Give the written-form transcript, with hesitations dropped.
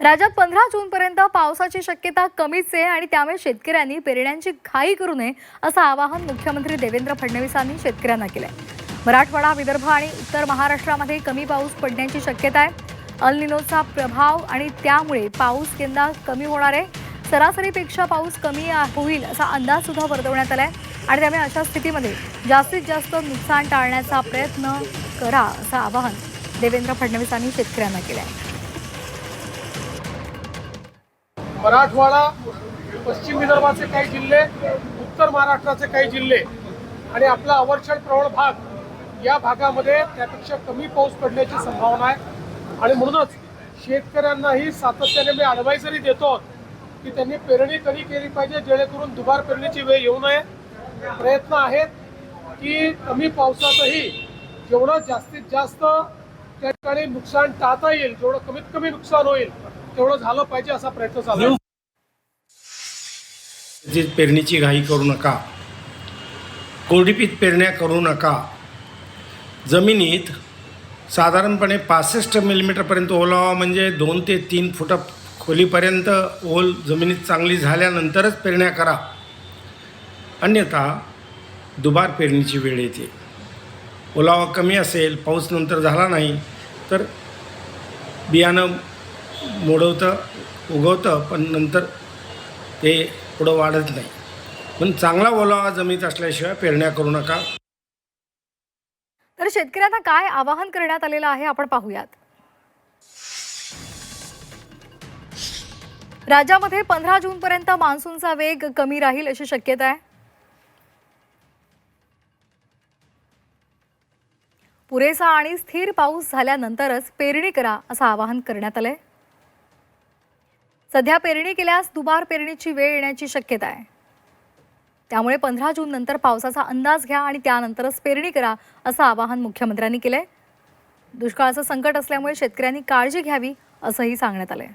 राज्यात 15 जूनपर्यंत पावसाची शक्यता कमीच आहे आणि त्यामुळे शेतकऱ्यांनी पेरण्यांची घाई करू नये असं आवाहन मुख्यमंत्री देवेंद्र फडणवीसांनी शेतकऱ्यांना केलंय। मराठवाडा, विदर्भ आणि उत्तर महाराष्ट्रामध्ये कमी पाऊस पडण्याची शक्यता आहे। अल निनोचा प्रभाव आणि त्यामुळे पाऊस यंदा कमी होणार आहे। सरासरीपेक्षा पाऊस कमी होईल असा अंदाज सुद्धा वर्तवण्यात आलाय आणि त्यामुळे अशा स्थितीमध्ये जास्तीत जास्त नुकसान टाळण्याचा प्रयत्न करा असं आवाहन देवेंद्र फडणवीसांनी शेतकऱ्यांना केलंय। मराठवाडा, पश्चिम विदर्भाचे काही जिल्हे, उत्तर महाराष्ट्राचे काही जिल्हे आणि आपला अवर्षण प्रवण भाग या भागामध्ये त्यापेक्षा कमी पाऊस पडण्याची संभावना आहे आणि म्हणूनच शेतकऱ्यांनाही सातत्याने मी ॲडवायझरी देतो की त्यांनी पेरणी कधी केली पाहिजे जेणेकरून दुबार पेरणीची वेळ येऊ नये। प्रयत्न आहेत की कमी पावसातही जेवढं जास्तीत जास्त त्या ठिकाणी नुकसान टाळता येईल, जेवढं कमीत कमी नुकसान होईल तेवढं झालं पाहिजे असा प्रयत्न चालू आहे। पेरणीची घाई करू नका, कोरडीपीक पेरण्या करू नका। जमिनीत साधारणपणे 65 मिलीमीटरपर्यंत ओलावा म्हणजे 2 ते 3 फूट खोलीपर्यंत ओल जमिनीत चांगली झाल्यानंतरच पेरण्या करा, अन्यथा दुबार पेरणीची वेळ येते। ओलावा कमी असेल, पाऊस नंतर झाला नाही तर बियाणं मोडवतं, उगवतं, पण नंतर ते पुढं वाढत नाही। पण चांगला ओलावा जमिनीत असल्याशिवाय पेरण्या करू नका। तर शेतकऱ्यांना काय आवाहन करण्यात आलेलं आहे आपण पाहूयात। राज्यामध्ये 15 जूनपर्यंत मान्सूनचा वेग कमी राहील अशी शक्यता आहे। पुरेसा आणि स्थिर पाऊस झाल्यानंतरच पेरणी करा असं आवाहन करण्यात आलंय। सध्या पेरणी केल्यास दुबार पेरणीची वेळ येण्याची शक्यता आहे, त्यामुळे 15 जून नंतर पावसाचा अंदाज घ्या आणि त्यानंतरच पेरणी करा असं आवाहन मुख्यमंत्र्यांनी केलंय। दुष्काळाचं संकट असल्यामुळे शेतकऱ्यांनी काळजी घ्यावी असंही सांगण्यात आलंय।